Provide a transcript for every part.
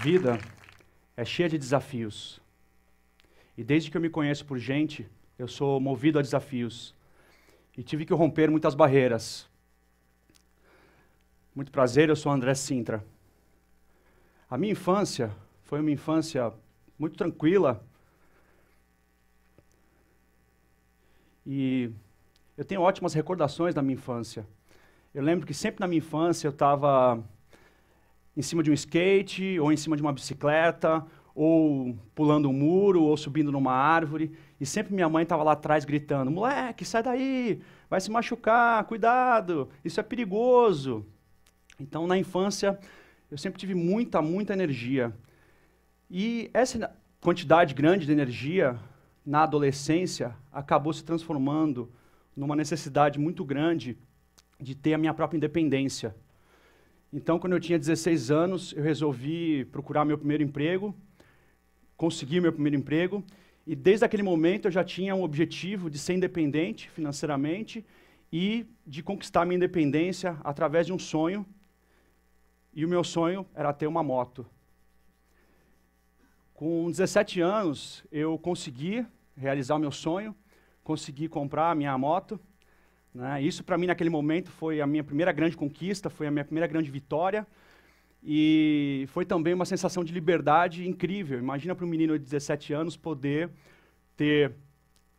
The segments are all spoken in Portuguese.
vida é cheia de desafios. E desde que eu me conheço por gente, eu sou movido a desafios. E tive que romper muitas barreiras. Muito prazer, eu sou André Sintra. A minha infância foi uma infância muito tranquila. E eu tenho ótimas recordações da minha infância. Eu lembro que sempre na minha infância eu estava em cima de um skate, ou em cima de uma bicicleta, ou pulando um muro, ou subindo numa árvore, e sempre minha mãe estava lá atrás gritando: moleque, sai daí, vai se machucar, cuidado, isso é perigoso. Então, na infância, eu sempre tive muita energia. E essa quantidade grande de energia, na adolescência, acabou se transformando numa necessidade muito grande de ter a minha própria independência. Então, quando eu tinha 16 anos, eu resolvi procurar meu primeiro emprego, consegui meu primeiro emprego, e desde aquele momento eu já tinha um objetivo de ser independente financeiramente e de conquistar a minha independência através de um sonho, e o meu sonho era ter uma moto. Com 17 anos, eu consegui realizar o meu sonho, consegui comprar a minha moto, né? Isso, para mim, naquele momento, foi a minha primeira grande conquista, foi a minha primeira grande vitória, e foi também uma sensação de liberdade incrível. Imagina para um menino de 17 anos poder ter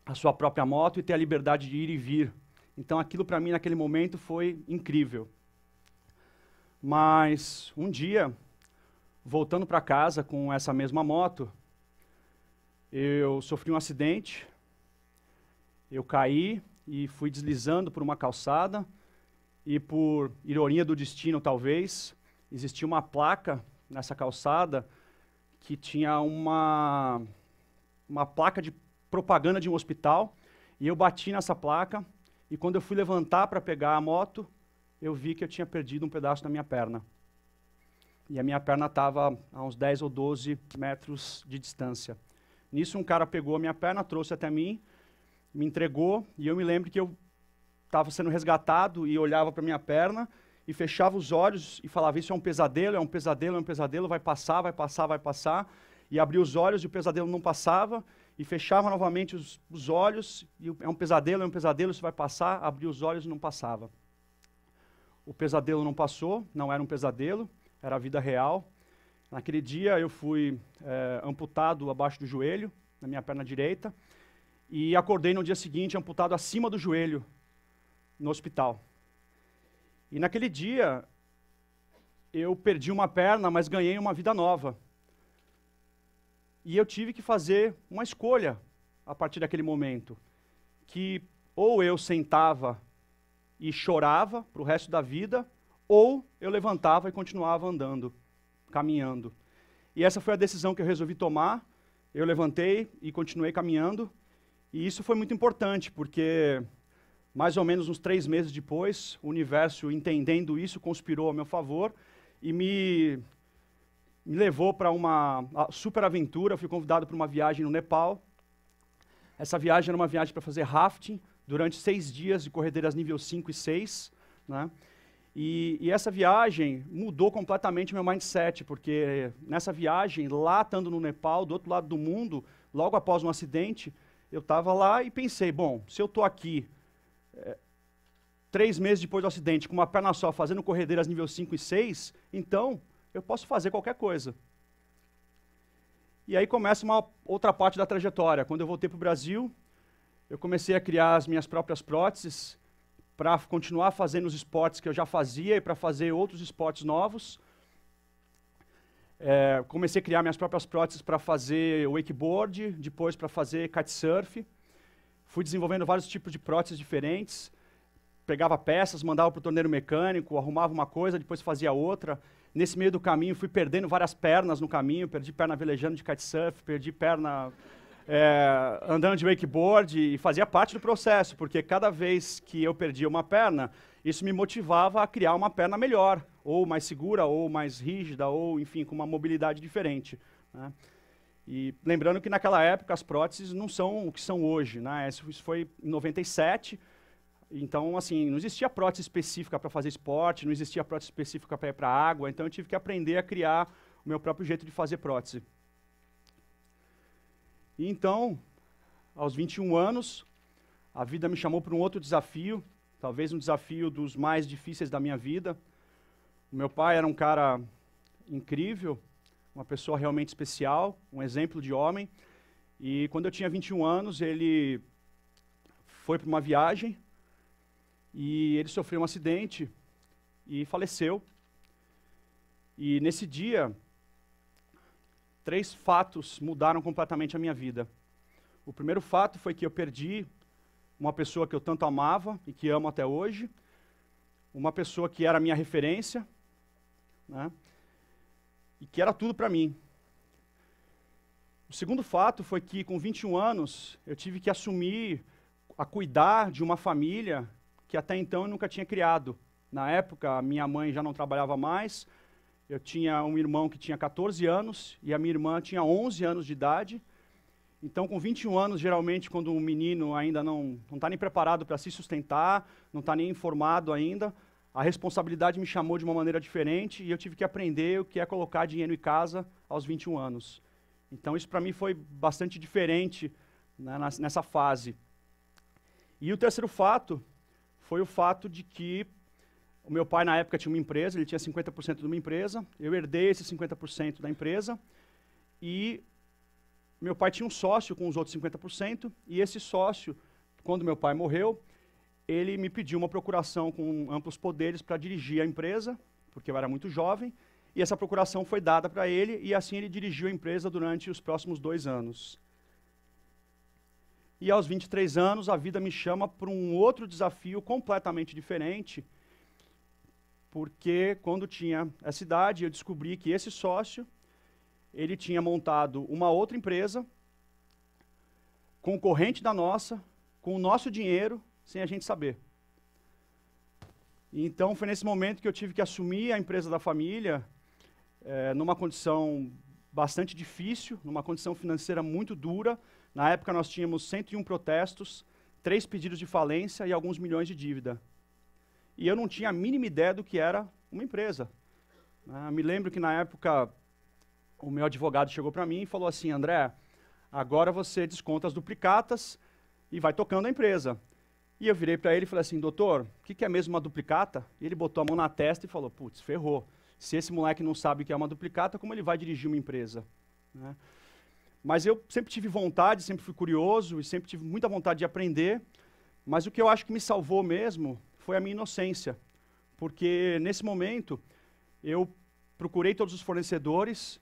a sua própria moto e ter a liberdade de ir e vir. Então, aquilo, para mim, naquele momento, foi incrível. Mas, um dia, voltando para casa com essa mesma moto, eu sofri um acidente, eu caí e fui deslizando por uma calçada, e por ironia do destino, talvez, existia uma placa nessa calçada que tinha uma placa de propaganda de um hospital, e eu bati nessa placa, e quando eu fui levantar para pegar a moto, eu vi que eu tinha perdido um pedaço da minha perna. E a minha perna estava a uns 10 ou 12 metros de distância. Nisso, um cara pegou a minha perna, trouxe até mim, me entregou, e eu me lembro que eu estava sendo resgatado e olhava para a minha perna e fechava os olhos e falava: isso é um pesadelo, é um pesadelo, é um pesadelo, vai passar, vai passar, vai passar. E abria os olhos e o pesadelo não passava, e fechava novamente os olhos, e é um pesadelo, isso vai passar, abria os olhos e não passava. O pesadelo não passou, não era um pesadelo, era a vida real. Naquele dia eu fui amputado abaixo do joelho, na minha perna direita, e acordei no dia seguinte amputado acima do joelho, no hospital. E naquele dia, eu perdi uma perna, mas ganhei uma vida nova. E eu tive que fazer uma escolha a partir daquele momento, que ou eu sentava e chorava para o resto da vida, ou eu levantava e continuava andando, caminhando. E essa foi a decisão que eu resolvi tomar. Eu levantei e continuei caminhando. E isso foi muito importante, porque mais ou menos uns 3 meses depois, o universo, entendendo isso, conspirou a meu favor e me levou para uma super aventura. Eu fui convidado para uma viagem no Nepal. Essa viagem era uma viagem para fazer rafting durante 6 dias de corredeiras nível 5 e 6, né? E essa viagem mudou completamente meu mindset, porque nessa viagem, lá estando no Nepal, do outro lado do mundo, logo após um acidente, eu estava lá e pensei: bom, se eu estou aqui 3 meses depois do acidente, com uma perna só, fazendo corredeiras nível 5 e 6, então eu posso fazer qualquer coisa. E aí começa uma outra parte da trajetória. Quando eu voltei para o Brasil, eu comecei a criar as minhas próprias próteses para continuar fazendo os esportes que eu já fazia e para fazer outros esportes novos. Comecei a criar minhas próprias próteses para fazer wakeboard, depois para fazer kitesurf. Fui desenvolvendo vários tipos de próteses diferentes. Pegava peças, mandava para o torneiro mecânico, arrumava uma coisa, depois fazia outra. Nesse meio do caminho, fui perdendo várias pernas no caminho. Perdi perna velejando de kitesurf, perdi perna andando de wakeboard, e fazia parte do processo, porque cada vez que eu perdia uma perna, isso me motivava a criar uma perna melhor, ou mais segura, ou mais rígida, ou, enfim, com uma mobilidade diferente, né? E lembrando que naquela época as próteses não são o que são hoje, né? Isso foi em 97, então, assim, não existia prótese específica para fazer esporte, não existia prótese específica para ir para a água, então eu tive que aprender a criar o meu próprio jeito de fazer prótese. E então, aos 21 anos, a vida me chamou para um outro desafio, talvez um desafio dos mais difíceis da minha vida. O meu pai era um cara incrível, uma pessoa realmente especial, um exemplo de homem. E quando eu tinha 21 anos, ele foi para uma viagem e ele sofreu um acidente e faleceu. E nesse dia, 3 fatos mudaram completamente a minha vida. O primeiro fato foi que eu perdi uma pessoa que eu tanto amava e que amo até hoje, uma pessoa que era a minha referência, né, e que era tudo para mim. O segundo fato foi que, com 21 anos, eu tive que assumir a cuidar de uma família que até então eu nunca tinha criado. Na época, a minha mãe já não trabalhava mais, eu tinha um irmão que tinha 14 anos e a minha irmã tinha 11 anos de idade. Então, com 21 anos, geralmente, quando um menino ainda não está nem preparado para se sustentar, não está nem informado ainda, a responsabilidade me chamou de uma maneira diferente e eu tive que aprender o que é colocar dinheiro em casa aos 21 anos. Então, isso para mim foi bastante diferente, né, nessa fase. E o terceiro fato foi o fato de que o meu pai, na época, tinha uma empresa, ele tinha 50% de uma empresa, eu herdei esse 50% da empresa, e meu pai tinha um sócio com os outros 50%, e esse sócio, quando meu pai morreu, ele me pediu uma procuração com amplos poderes para dirigir a empresa, porque eu era muito jovem, e essa procuração foi dada para ele, e assim ele dirigiu a empresa durante os próximos 2 anos. E aos 23 anos, a vida me chama para um outro desafio completamente diferente, porque quando tinha essa idade, eu descobri que esse sócio, ele tinha montado uma outra empresa, concorrente da nossa, com o nosso dinheiro, sem a gente saber. E então foi nesse momento que eu tive que assumir a empresa da família, numa condição bastante difícil, numa condição financeira muito dura. Na época nós tínhamos 101 protestos, 3 pedidos de falência e alguns milhões de dívida. E eu não tinha a mínima ideia do que era uma empresa. Me lembro que na época o meu advogado chegou para mim e falou assim: André, agora você desconta as duplicatas e vai tocando a empresa. E eu virei para ele e falei assim: doutor, o que é mesmo uma duplicata? E ele botou a mão na testa e falou: putz, ferrou. Se esse moleque não sabe o que é uma duplicata, como ele vai dirigir uma empresa? Né? Mas eu sempre tive vontade, sempre fui curioso e sempre tive muita vontade de aprender. Mas o que eu acho que me salvou mesmo foi a minha inocência. Porque nesse momento eu procurei todos os fornecedores,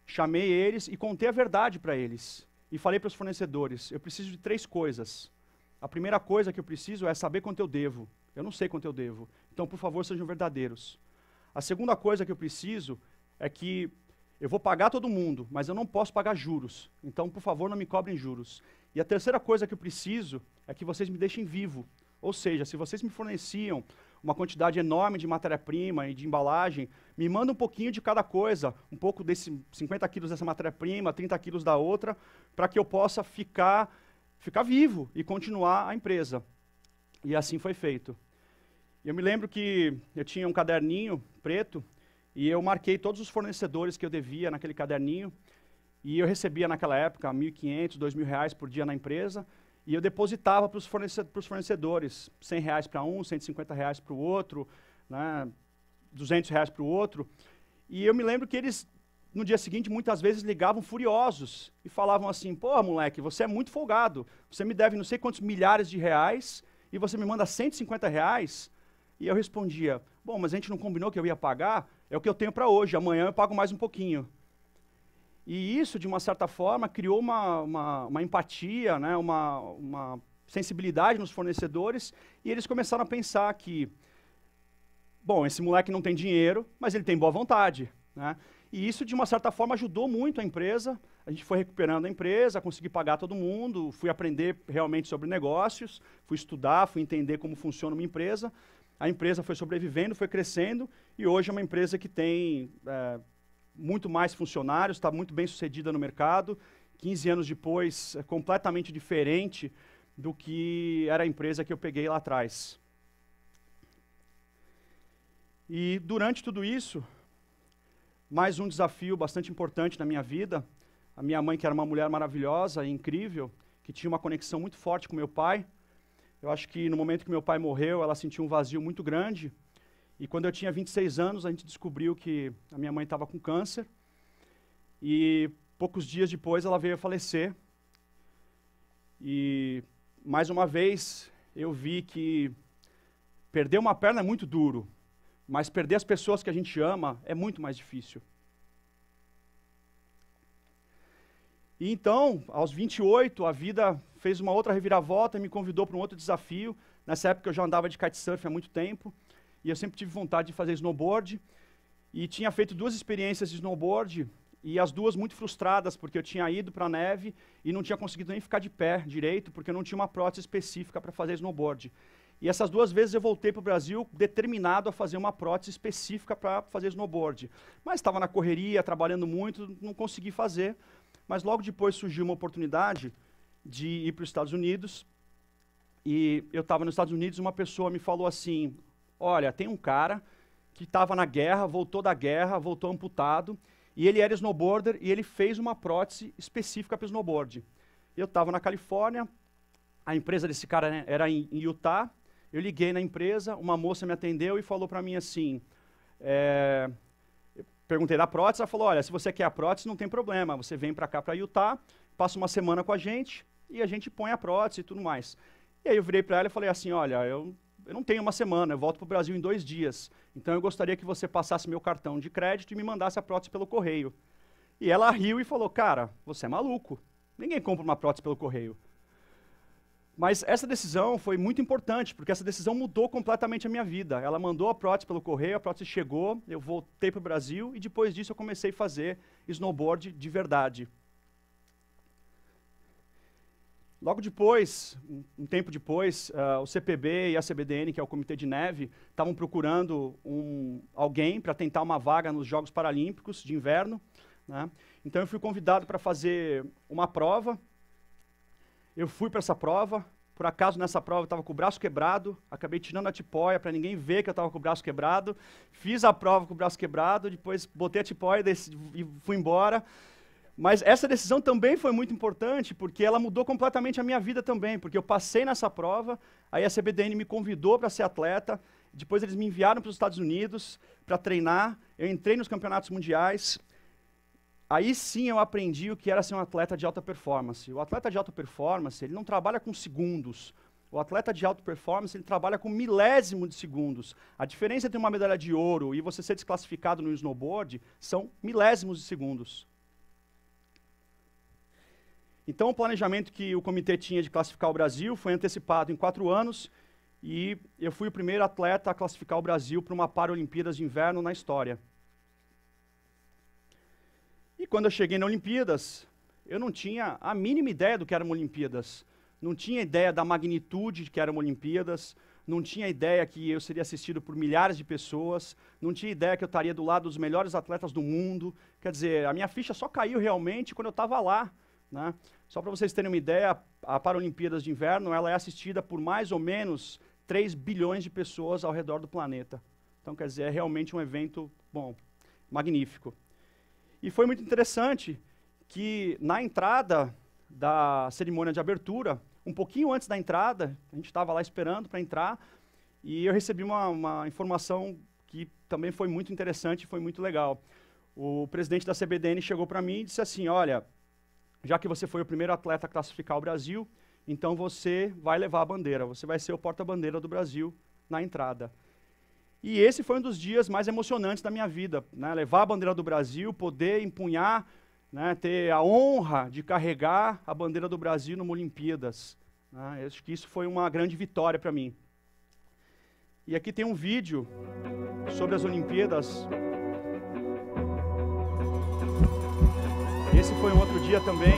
chamei eles e contei a verdade para eles. E falei para os fornecedores: eu preciso de 3 coisas. A primeira coisa que eu preciso é saber quanto eu devo. Eu não sei quanto eu devo. Então, por favor, sejam verdadeiros. A segunda coisa que eu preciso é que eu vou pagar todo mundo, mas eu não posso pagar juros. Então, por favor, não me cobrem juros. E a terceira coisa que eu preciso é que vocês me deixem vivo. Ou seja, se vocês me forneciam uma quantidade enorme de matéria-prima e de embalagem, me manda um pouquinho de cada coisa, um pouco desse 50 quilos dessa matéria-prima, 30 quilos da outra, para que eu possa ficar vivo e continuar a empresa. E assim foi feito. Eu me lembro que eu tinha um caderninho preto e eu marquei todos os fornecedores que eu devia naquele caderninho, e eu recebia naquela época R$1.500, R$2.000 por dia na empresa, e eu depositava para os fornecedores, R$100 para um, R$150 para o outro, né, R$200 para o outro. E eu me lembro que eles, no dia seguinte, muitas vezes ligavam furiosos e falavam assim: pô, moleque, você é muito folgado, você me deve não sei quantos milhares de reais e você me manda R$150? E eu respondia: bom, mas a gente não combinou que eu ia pagar? É o que eu tenho para hoje, amanhã eu pago mais um pouquinho. E isso, de uma certa forma, criou uma empatia, né, uma sensibilidade nos fornecedores, e eles começaram a pensar que, bom, esse moleque não tem dinheiro, mas ele tem boa vontade, né? E isso, de uma certa forma, ajudou muito a empresa. A gente foi recuperando a empresa, consegui pagar todo mundo, fui aprender realmente sobre negócios, fui estudar, fui entender como funciona uma empresa. A empresa foi sobrevivendo, foi crescendo, e hoje é uma empresa que tem muito mais funcionários, está muito bem sucedida no mercado. 15 anos depois, é completamente diferente do que era a empresa que eu peguei lá atrás. E durante tudo isso, mais um desafio bastante importante na minha vida. A minha mãe, que era uma mulher maravilhosa e incrível, que tinha uma conexão muito forte com meu pai. Eu acho que no momento que meu pai morreu, ela sentiu um vazio muito grande. E quando eu tinha 26 anos, a gente descobriu que a minha mãe estava com câncer. E poucos dias depois ela veio a falecer. E mais uma vez eu vi que perder uma perna é muito duro, mas perder as pessoas que a gente ama é muito mais difícil. E então, aos 28, a vida fez uma outra reviravolta e me convidou para um outro desafio. Nessa época eu já andava de kitesurf há muito tempo, e eu sempre tive vontade de fazer snowboard, e tinha feito 2 experiências de snowboard, e as 2 muito frustradas, porque eu tinha ido para a neve e não tinha conseguido nem ficar de pé direito, porque eu não tinha uma prótese específica para fazer snowboard. E essas 2 vezes eu voltei para o Brasil determinado a fazer uma prótese específica para fazer snowboard. Mas estava na correria, trabalhando muito, não consegui fazer. Mas logo depois surgiu uma oportunidade de ir para os Estados Unidos. E eu estava nos Estados Unidos e uma pessoa me falou assim, olha, tem um cara que estava na guerra, voltou amputado, e ele era snowboarder e ele fez uma prótese específica para snowboard. Eu estava na Califórnia, a empresa desse cara, né, era em Utah. Eu liguei na empresa, uma moça me atendeu e falou para mim assim, eu perguntei da prótese, ela falou, olha, se você quer a prótese, não tem problema, você vem para cá, para Utah, passa uma semana com a gente e a gente põe a prótese e tudo mais. E aí eu virei para ela e falei assim, olha, eu não tenho uma semana, eu volto para o Brasil em 2 dias, então eu gostaria que você passasse meu cartão de crédito e me mandasse a prótese pelo correio. E ela riu e falou, cara, você é maluco, ninguém compra uma prótese pelo correio. Mas essa decisão foi muito importante, porque essa decisão mudou completamente a minha vida. Ela mandou a prótese pelo correio, a prótese chegou, eu voltei para o Brasil e depois disso eu comecei a fazer snowboard de verdade. Logo depois, um tempo depois, o CPB e a CBDN, que é o Comitê de Neve, estavam procurando alguém para tentar uma vaga nos Jogos Paralímpicos de Inverno, né? Então eu fui convidado para fazer uma prova. Eu fui para essa prova, por acaso nessa prova eu estava com o braço quebrado, acabei tirando a tipóia para ninguém ver que eu estava com o braço quebrado, fiz a prova com o braço quebrado, depois botei a tipóia e fui embora. Mas essa decisão também foi muito importante, porque ela mudou completamente a minha vida também, porque eu passei nessa prova, aí a CBDN me convidou para ser atleta, depois eles me enviaram para os Estados Unidos para treinar, eu entrei nos campeonatos mundiais. Aí sim eu aprendi o que era ser um atleta de alta performance. O atleta de alta performance, ele não trabalha com segundos. O atleta de alta performance, ele trabalha com milésimo de segundos. A diferença entre uma medalha de ouro e você ser desclassificado no snowboard são milésimos de segundos. Então o planejamento que o comitê tinha de classificar o Brasil foi antecipado em 4 anos e eu fui o primeiro atleta a classificar o Brasil para uma Paralimpíadas de Inverno na história. E quando eu cheguei na Olimpíadas, eu não tinha a mínima ideia do que eram Olimpíadas. Não tinha ideia da magnitude que eram Olimpíadas, não tinha ideia que eu seria assistido por milhares de pessoas, não tinha ideia que eu estaria do lado dos melhores atletas do mundo. Quer dizer, a minha ficha só caiu realmente quando eu estava lá, né? Só para vocês terem uma ideia, a Paralimpíadas de Inverno ela é assistida por mais ou menos 3 bilhões de pessoas ao redor do planeta. Então, quer dizer, é realmente um evento, bom, magnífico. E foi muito interessante que na entrada da cerimônia de abertura, um pouquinho antes da entrada, a gente estava lá esperando para entrar, e eu recebi uma informação que também foi muito interessante e foi muito legal. O presidente da CBDN chegou para mim e disse assim, olha, já que você foi o primeiro atleta a classificar o Brasil, então você vai levar a bandeira, você vai ser o porta-bandeira do Brasil na entrada. E esse foi um dos dias mais emocionantes da minha vida, né? Levar a bandeira do Brasil, poder empunhar, né? Ter a honra de carregar a bandeira do Brasil numa Olimpíadas, né? Acho que isso foi uma grande vitória para mim. E aqui tem um vídeo sobre as Olimpíadas. Esse foi um outro dia também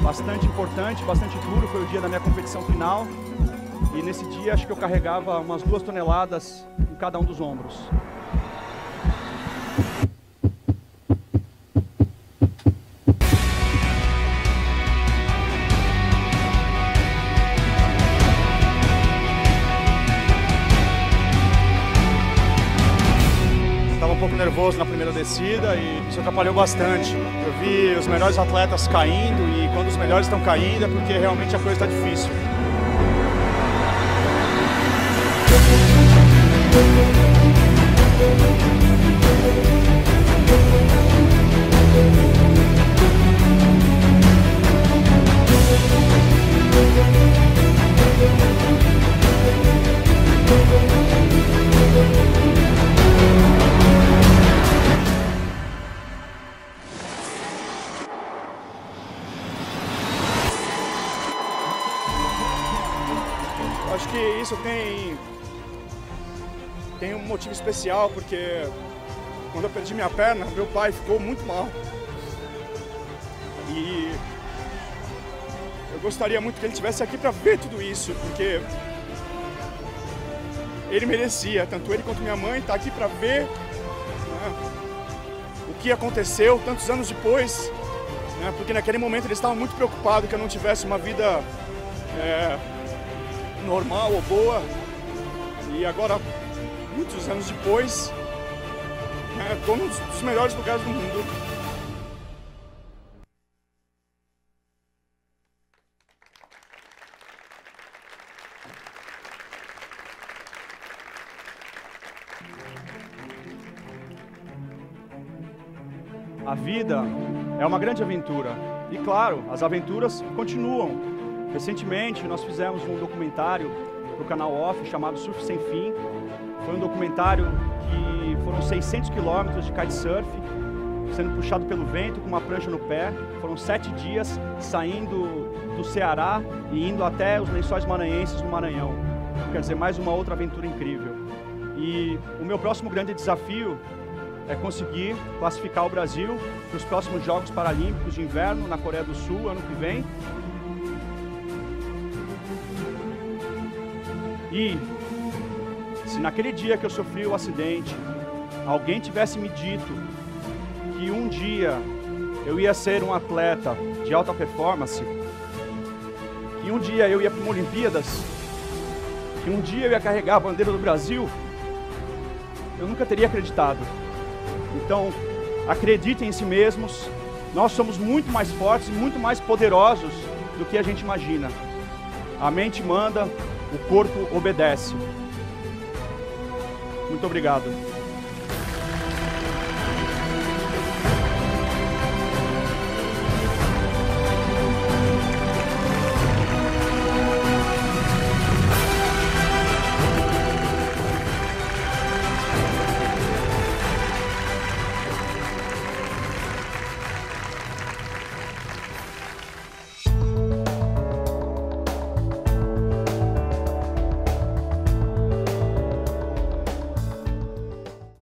bastante importante, bastante duro, foi o dia da minha competição final. E nesse dia acho que eu carregava umas 2 toneladas em cada um dos ombros. Estava um pouco nervoso na primeira descida e isso atrapalhou bastante. Eu vi os melhores atletas caindo e quando os melhores estão caindo é porque realmente a coisa está difícil. Acho que isso tem um motivo especial, porque quando eu perdi minha perna, meu pai ficou muito mal. E eu gostaria muito que ele estivesse aqui para ver tudo isso, porque ele merecia, tanto ele quanto minha mãe, tá aqui para ver, né, o que aconteceu tantos anos depois, né, porque naquele momento eles estavam muito preocupados que eu não tivesse uma vida normal ou boa, e agora, muitos anos depois, estou num dos melhores lugares do mundo. A vida é uma grande aventura e, claro, as aventuras continuam. Recentemente nós fizemos um documentário para o canal Off chamado Surf Sem Fim. Foi um documentário que foram 600 quilômetros de kitesurf, sendo puxado pelo vento com uma prancha no pé. Foram 7 dias saindo do Ceará e indo até os Lençóis Maranhenses no Maranhão. Quer dizer, mais uma outra aventura incrível. E o meu próximo grande desafio é conseguir classificar o Brasil para os próximos Jogos Paralímpicos de Inverno na Coreia do Sul, ano que vem. E se naquele dia que eu sofri o acidente, alguém tivesse me dito que um dia eu ia ser um atleta de alta performance, que um dia eu ia para uma Olimpíadas, que um dia eu ia carregar a bandeira do Brasil, eu nunca teria acreditado. Então, acreditem em si mesmos, nós somos muito mais fortes e muito mais poderosos do que a gente imagina. A mente manda, o corpo obedece. Muito obrigado.